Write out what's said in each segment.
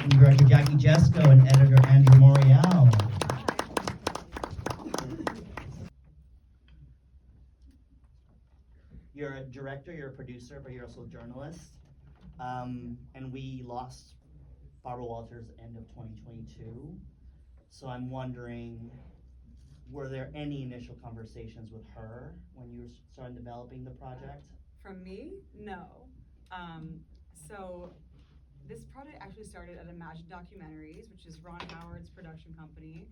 and director Jackie Jesko and editor Andrew Moreale. You're a director, you're a producer, but you're also a journalist. And we lost Barbara Walters end of 2022. So I'm wondering, were there any initial conversations with her when you were starting developing the project? From me? No. So this project actually started at Imagine Documentaries, which is Ron Howard's production company,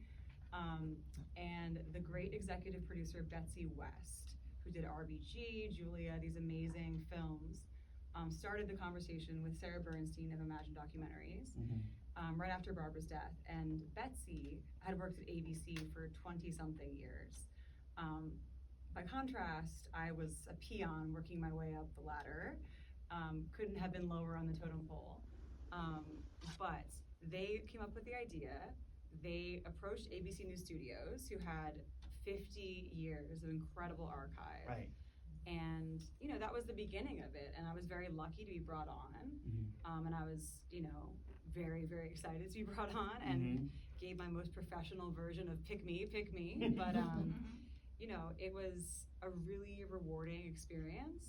and the great executive producer Betsy West, who did RBG, Julia, these amazing films, started the conversation with Sarah Bernstein of Imagine Documentaries. Right after Barbara's death, and Betsy had worked at ABC for 20-something years. By contrast, I was a peon working my way up the ladder. Couldn't have been lower on the totem pole. But they came up with the idea. They approached ABC News Studios, who had 50 years of incredible archive. Right. And, you know, that was the beginning of it. And I was very lucky to be brought on. And I was, you know, very, very excited to be brought on and gave my most professional version of pick me. But, you know, it was a really rewarding experience.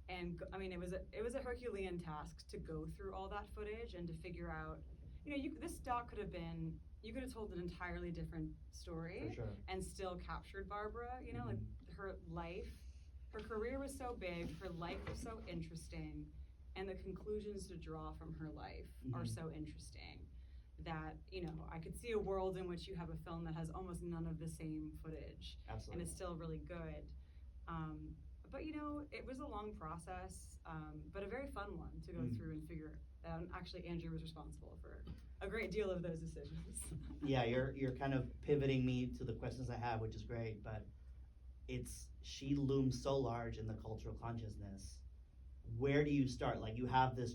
And I mean, it was a Herculean task to go through all that footage and to figure out, you know, this doc could have been, you could have told an entirely different story. For sure. And still captured Barbara, you know, like her life, her career was so big, her life was so interesting, and the conclusions to draw from her life are so interesting that, you know, I could see a world in which you have a film that has almost none of the same footage. Absolutely. And it's still really good. But, you know, it was a long process, but a very fun one to go through and figure out. And actually, Andrew was responsible for a great deal of those decisions. Yeah, you're kind of pivoting me to the questions I have, which is great, but she looms so large in the cultural consciousness. Where do you start? Like, you have this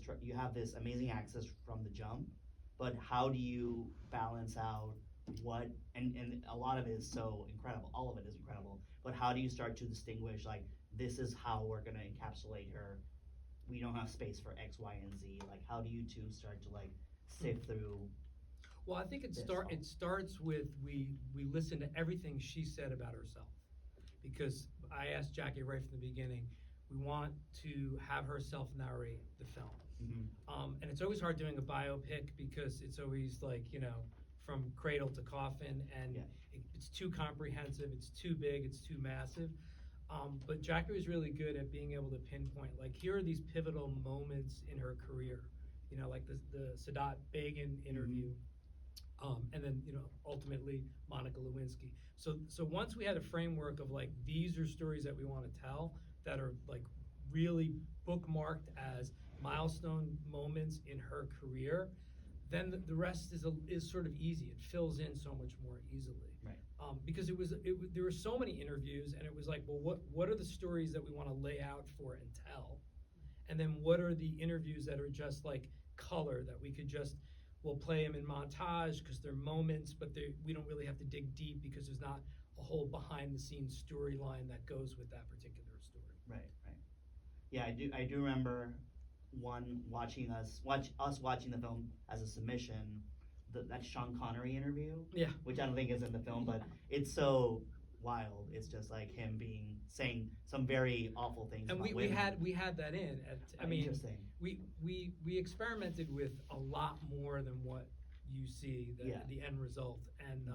amazing access from the jump, but how do you balance out what, and a lot of it is so incredible, all of it is incredible, but how do you start to distinguish, like, this is how we're gonna encapsulate her, we don't have space for X, Y, and Z, like, how do you two start to, like, sift through? Well, I think it starts with we listen to everything she said about herself, because I asked Jackie right from the beginning, we want to have her self-narrate the film. And it's always hard doing a biopic because it's always like, you know, from cradle to coffin, and it's too comprehensive, it's too big, it's too massive. But Jackie was really good at being able to pinpoint, like, here are these pivotal moments in her career, you know, like the Sadat Begin interview, and then, you know, ultimately Monica Lewinsky. So once we had a framework of, like, these are stories that we want to tell that are, like, really bookmarked as milestone moments in her career, then the rest is sort of easy. It fills in so much more easily. Right. Because there were so many interviews, and it was like, well, what are the stories that we want to lay out for and tell? And then what are the interviews that are just like color that we could just, we'll play them in montage because they're moments, but we don't really have to dig deep because there's not a whole behind the scenes storyline that goes with that particular story. Right. Yeah, I do remember watching the film as a submission, that Sean Connery interview. Yeah. Which I don't think is in the film, but it's so wild. It's just like him saying some very awful things. And about we women. had that in. I mean, interesting. We experimented with a lot more than what you see the end result, and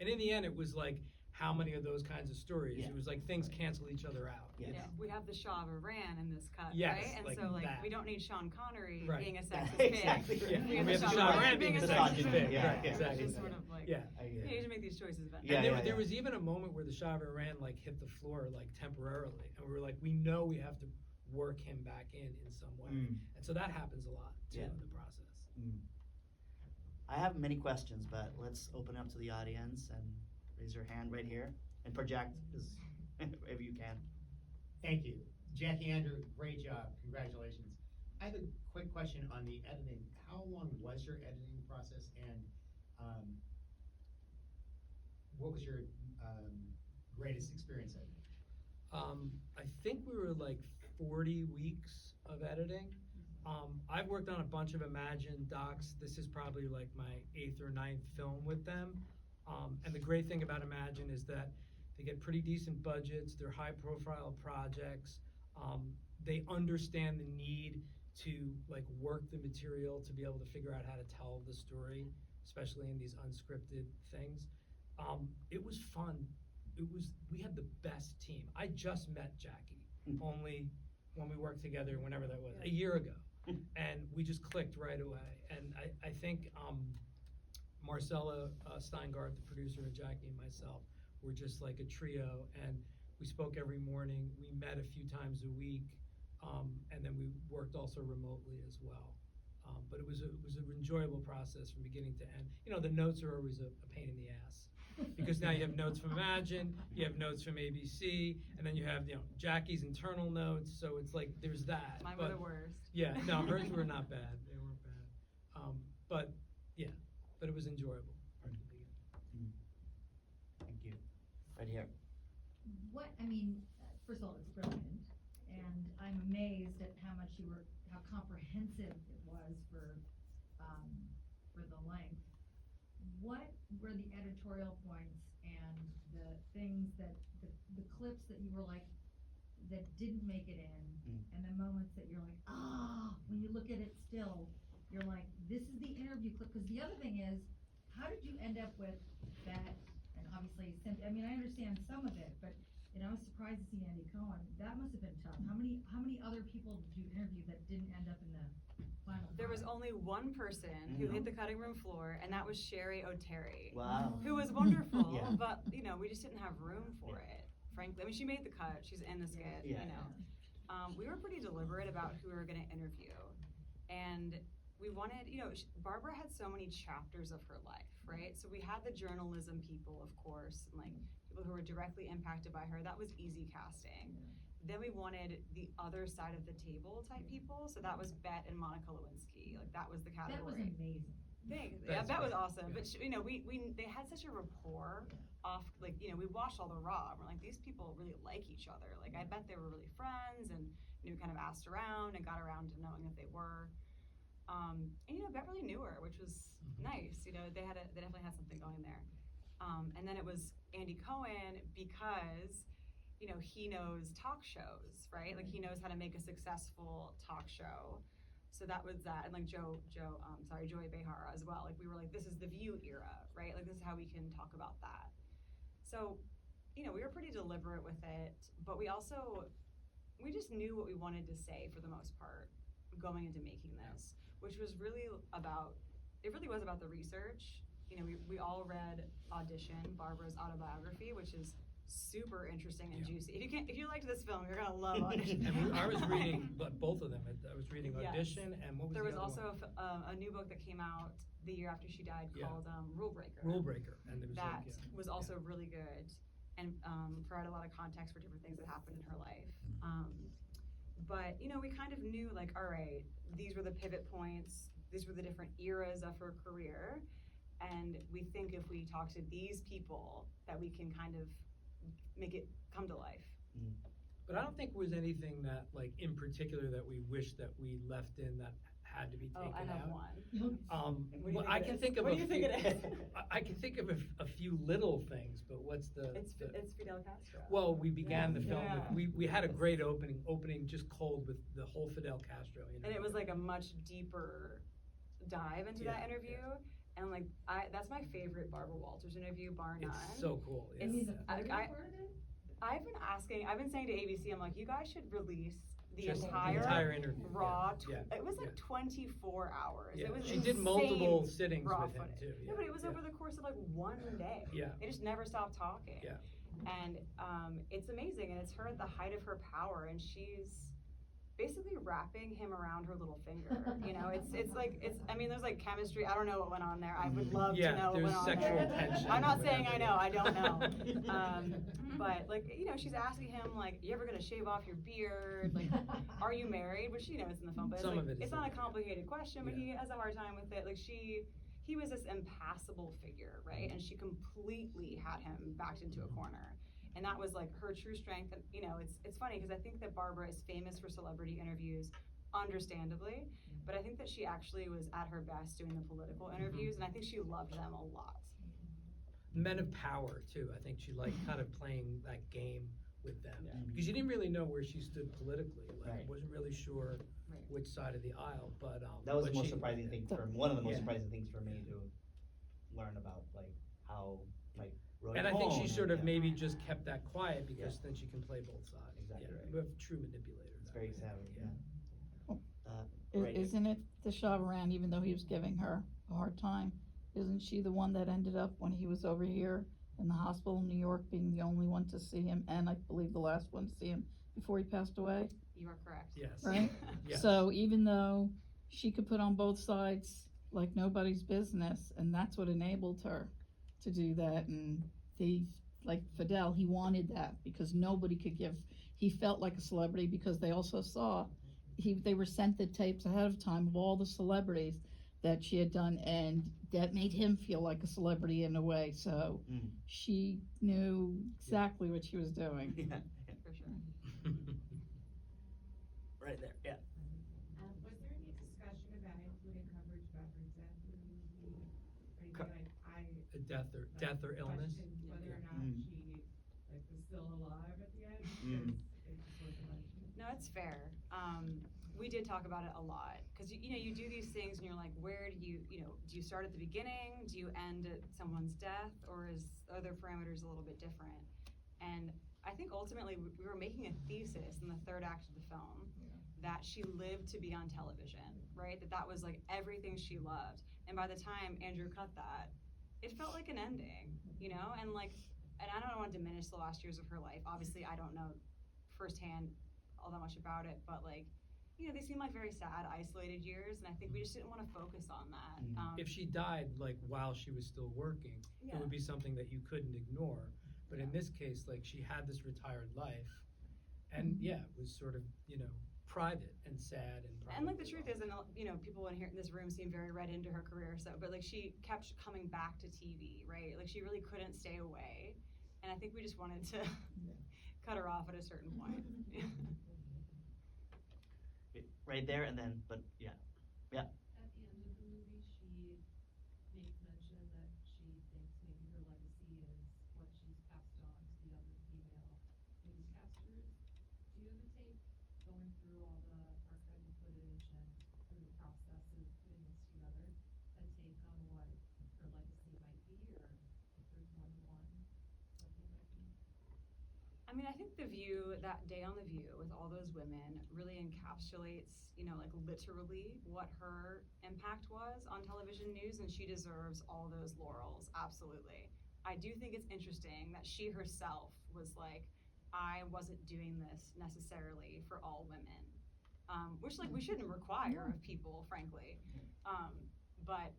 in the end it was like, how many of those kinds of stories? It was like things cancel each other out. Yes. Yeah, we have the Shah of Iran in this cut, yes, right? And like so, like, that. we don't need Sean Connery being a sexist exactly. pig. Yeah. We have the the Shah of Iran being a sexist pig. Yeah, Right, exactly. Just sort of like, yeah. you need to make these choices eventually. Yeah, And there was even a moment where the Shah of Iran, like, hit the floor, like, temporarily, and we were like, we know we have to work him back in some way. And so that happens a lot too in the process. I have many questions, but let's open up to the audience and raise your hand right here and project if you can. Thank you. Jackie, Andrew, great job. Congratulations. I have a quick question on the editing. How long was your editing process, and what was your greatest experience editing? I think we were like 40 weeks of editing. I've worked on a bunch of Imagine docs. This is probably like my 8th or 9th film with them. And the great thing about Imagine is that they get pretty decent budgets. They're high-profile projects. They understand the need to like work the material to be able to figure out how to tell the story, especially in these unscripted things. It was fun. We had the best team. I just met Jackie only when we worked together, whenever that was, a year ago. And we just clicked right away. And I think Marcella Steingart, the producer, and Jackie and myself were just like a trio. And we spoke every morning. We met a few times a week. And then we worked also remotely as well. But it was an enjoyable process from beginning to end. You know, the notes are always a pain in the ass. Because now you have notes from Imagine, you have notes from ABC, and then you have, Jackie's internal notes, so it's like, there's that. Mine were the worst. Yeah, no, hers were not bad, they weren't bad. But it was enjoyable from the beginning. Thank you. Right here. First of all, it's brilliant, and I'm amazed at how comprehensive it was for the length. What were the editorial points and the things that, the clips that you were like, that didn't make it in, and the moments that you're like, when you look at it still, you're like, this is the interview clip, because the other thing is, how did you end up with that, and obviously, I understand some of it, but, I was surprised to see Andy Cohen. That must have been tough. How many other people did you interview that didn't end up in the final? There was product? only one person who hit the cutting room floor, and that was Sherry O'Terry. Wow. Who was wonderful, Yeah. but, we just didn't have room for it, frankly. She made the cut. She's in the skit, Yeah. We were pretty deliberate about who we were going to interview. And we wanted, Barbara had so many chapters of her life, right? So we had the journalism people, of course, and like people who were directly impacted by her. That was easy casting. Then we wanted the other side of the table type people. So that was Bet and Monica Lewinsky. Like that was the category. That was amazing. Thanks. That's Yeah, that was great. awesome. Yeah. But they had such a rapport off, like, we watched all the Raw. We're like, these people really like each other. Like, I bet they were really friends, and we kind of asked around and got around to knowing that they were. And Bet really knew her, which was nice. They definitely had something going there. And then it was Andy Cohen because, he knows talk shows, right? Like he knows how to make a successful talk show. So that was that, and like Joy Behar as well. Like we were like, this is the View era, right? Like this is how we can talk about that. So, we were pretty deliberate with it, but we just knew what we wanted to say for the most part going into making this, which was really was about the research. We all read Audition, Barbara's autobiography, which is super interesting and juicy. If you liked this film, you're gonna love Audition. And I was reading both of them. I was reading Yes. Audition, and what was There the was other also one? a new book that came out the year after she died called Rule Breaker. Rule Breaker, and there was That was also really good and provided a lot of context for different things that happened in her life. But we kind of knew, like, all right, these were the pivot points, these were the different eras of her career, and we think if we talk to these people that we can kind of make it come to life. But I don't think there was anything that, like, in particular that we wish that we left in that had to be taken out. I have one. What do you I think can it think is? of What a do you few. think it is? I can think of a few little things, but what's the? It's Fidel Castro. Well, we began the film Yeah. with, we had a great opening just cold with the whole Fidel Castro. And it was like a much deeper dive into that interview. And like that's my favorite Barbara Walters interview, bar none. It's so cool. You mean the I- photo I- part of it? I've been saying to ABC, I'm like, you guys should release the Just entire interview. raw. Yeah. It was like 24 hours. Yeah. It was She did insane multiple sittings raw with him footage. too. Yeah, but it was over the course of like one day. Yeah. They just never stopped talking. Yeah. And it's amazing, and it's her at the height of her power, and she's basically wrapping him around her little finger. There's like chemistry. I don't know what went on there. I would love to know what there's went on sexual there. tension. I'm not saying whatever. I know. I don't know. But like, she's asking him like, "You ever gonna shave off your beard? Like, are you married?" Which it's in the phone, but Some of it is it's not a in there. complicated question. But Yeah. he has a hard time with it. Like he was this impassable figure, right? And she completely had him backed into a corner. And that was like her true strength. And it's funny because I think that Barbara is famous for celebrity interviews understandably, but I think that she actually was at her best doing the political interviews, and I think she loved them a lot. Men of power too. I think she liked kind of playing that game with them Yeah. because you didn't really know where she stood politically. Like, Right. wasn't really sure Right. which side of the aisle. But That was the but most she- surprising thing for one of the most Yeah. surprising things for me to learn about, like how like. Roy And I think she Cohn sort and- of maybe just kept that quiet because Yeah. then she can play both sides. Exactly Yeah, right. we have a true manipulator. It's that very way. savvy. Yeah. Right. Isn't it the shove around, even though he was giving her a hard time? Isn't she the one that ended up when he was over here in the hospital in New York being the only one to see him, and I believe the last one to see him before he passed away? You are correct. Yes. Right? Yes. So even though she could put on both sides like nobody's business, and that's what enabled her to do that, and like Fidel, he wanted that because nobody could he felt like a celebrity because they also saw, they were sent the tapes ahead of time of all the celebrities that she had done, and that made him feel like a celebrity in a way, so Mm. she knew exactly what she was doing. Yeah. For sure. Right there. Yeah. Was there any discussion about including coverage about her death in the movie? Or Co- anything like, A death or illness. questioned whether or not Mm. she, like, was still alive at the end? Mm. Because it just wasn't mentioned. No, it's fair. We did talk about it a lot because you know you do these things and you're like, where do you do you start at the beginning? Do you end at someone's death, or are their parameters a little bit different? And I think ultimately we were making a thesis in the third act of the film that she lived to be on television, right? That was like everything she loved. And by the time Andrew cut that, it felt like an ending, you know? And I don't want to diminish the last years of her life. Obviously, I don't know firsthand all that much about it, but they seem like very sad, isolated years, and I think we just didn't want to focus on that. Mhm. If she died while she was still working, it Yeah. would be something that you couldn't ignore. But in this case, she had this retired life, and it was sort of private and sad and. And the probably truth is, and people in this room seem very read into her career. So, but she kept coming back to TV, right? She really couldn't stay away, and I think we just wanted to cut her off at a certain point. Right there, and then, but yeah. At the end of the movie, she makes mention that she thinks maybe her legacy is what she's passed on to the other female newscasters. Do you have a take going through all the archival footage and through the process of putting this together? A take on what her legacy might be, or if there's more than one, what they might be? I mean, I think The View, that day on The View with all those women really encapsulates, literally what her impact was on television news, and she deserves all those laurels, absolutely. I do think it's interesting that she herself was like, I wasn't doing this necessarily for all women, which we shouldn't require of people, frankly. But,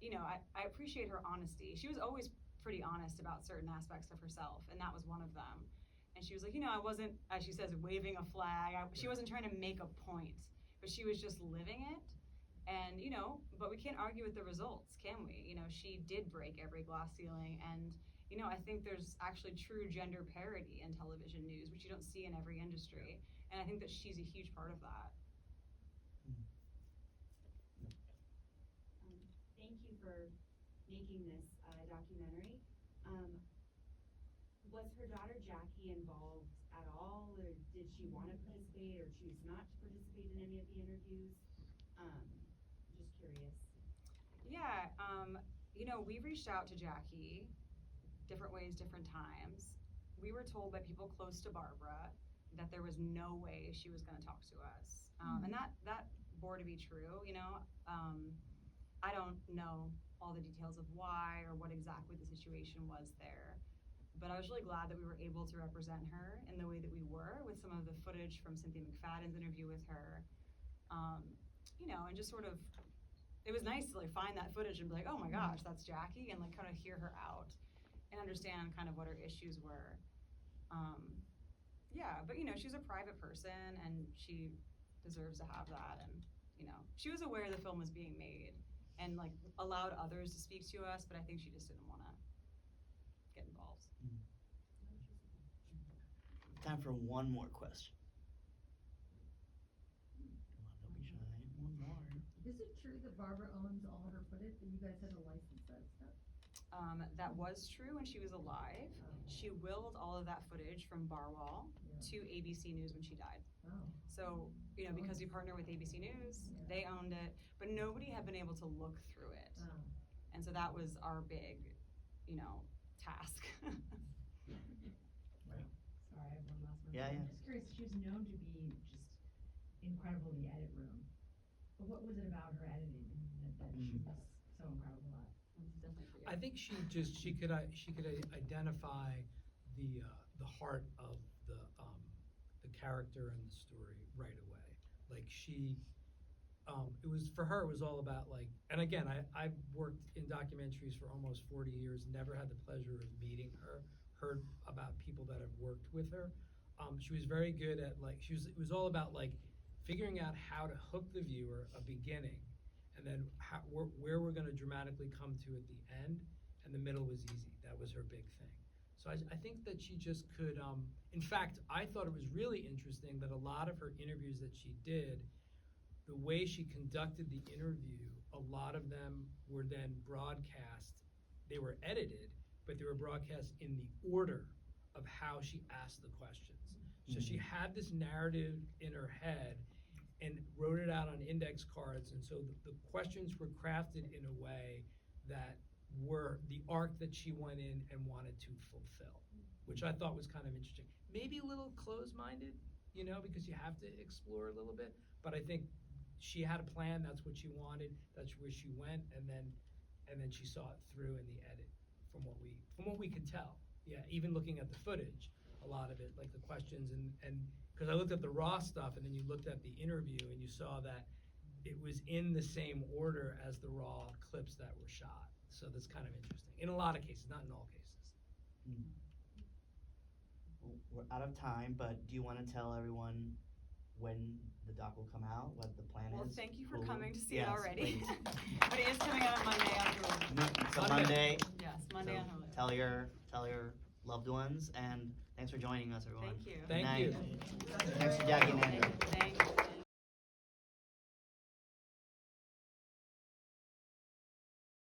I appreciate her honesty. She was always pretty honest about certain aspects of herself, and that was one of them. And she was like, I wasn't, as she says, waving a flag. She wasn't trying to make a point, but she was just living it. And, but we can't argue with the results, can we? She did break every glass ceiling. And, I think there's actually true gender parity in television news, which you don't see in every industry. And I think that she's a huge part of that. Thank you for making this documentary. Was her daughter Jackie involved at all, or did she want to participate or choose not to participate in any of the interviews? Just curious. Yeah, we reached out to Jackie different ways, different times. We were told by people close to Barbara that there was no way she was going to talk to us. And that bore to be true, I don't know all the details of why or what exactly the situation was there. But I was really glad that we were able to represent her in the way that we were with some of the footage from Cynthia McFadden's interview with her. And just sort of, it was nice to find that footage and be like, oh my gosh, that's Jackie, and kind of hear her out and understand kind of what her issues were. But she's a private person and she deserves to have that. And, she was aware the film was being made and allowed others to speak to us, but I think she just didn't want to get involved. Time for one more question. Come on, don't be shy. true that Barbara owns all her footage, that you guys had to license that stuff? That was true when she was alive. Oh. She willed all of that footage from Barwall Yeah. to ABC News when she died. Oh, So, because we partner with ABC News, Yeah. they owned it, but nobody had been able to look through it. oh. And so that was our big, task. Sorry, I have one last one. Yeah, yeah. I'm just curious, she was known to be just incredible in the edit room. But what was it about her editing that she was so incredible at? It's definitely for you. I think she could identify the heart of the character and the story right away. Like it was, for her, it was all about like, and again, I've worked in documentaries for almost 40 years, never had the pleasure of meeting her, heard about people that have worked with her. She was very good at like, it was all about like figuring out how to hook the viewer, a beginning, and then where we're gonna dramatically come to at the end, and the middle was easy. That was her big thing. So I think that she just could, in fact, I thought it was really interesting that a lot of her interviews that she did, the way she conducted the interview, a lot of them were then broadcast. They were edited, but they were broadcast in the order of how she asked the questions. So she had this narrative in her head and wrote it out on index cards, and so the questions were crafted in a way that were the arc that she went in and wanted to fulfill, which I thought was kind of interesting. Maybe a little closed-minded, because you have to explore a little bit, but I think she had a plan, that's what she wanted, that's where she went, and then she saw it through in the edit from what we could tell. Yeah, even looking at the footage, a lot of it, like the questions and because I looked at the raw stuff and then you looked at the interview and you saw that it was in the same order as the raw clips that were shot. So that's kind of interesting. In a lot of cases, not in all cases. Well, we're out of time, but do you want to tell everyone when the doc will come out, what the plan Well, is? thank you for Hulu? coming to see Yes, it already. please. But it is coming out on Monday on Hulu. So Monday. Yes, Monday so on Hulu. Tell your loved ones, and thanks for joining us, everyone. Thank you. Good Thank night. you. Thanks to Jackie and Andy. Thank you.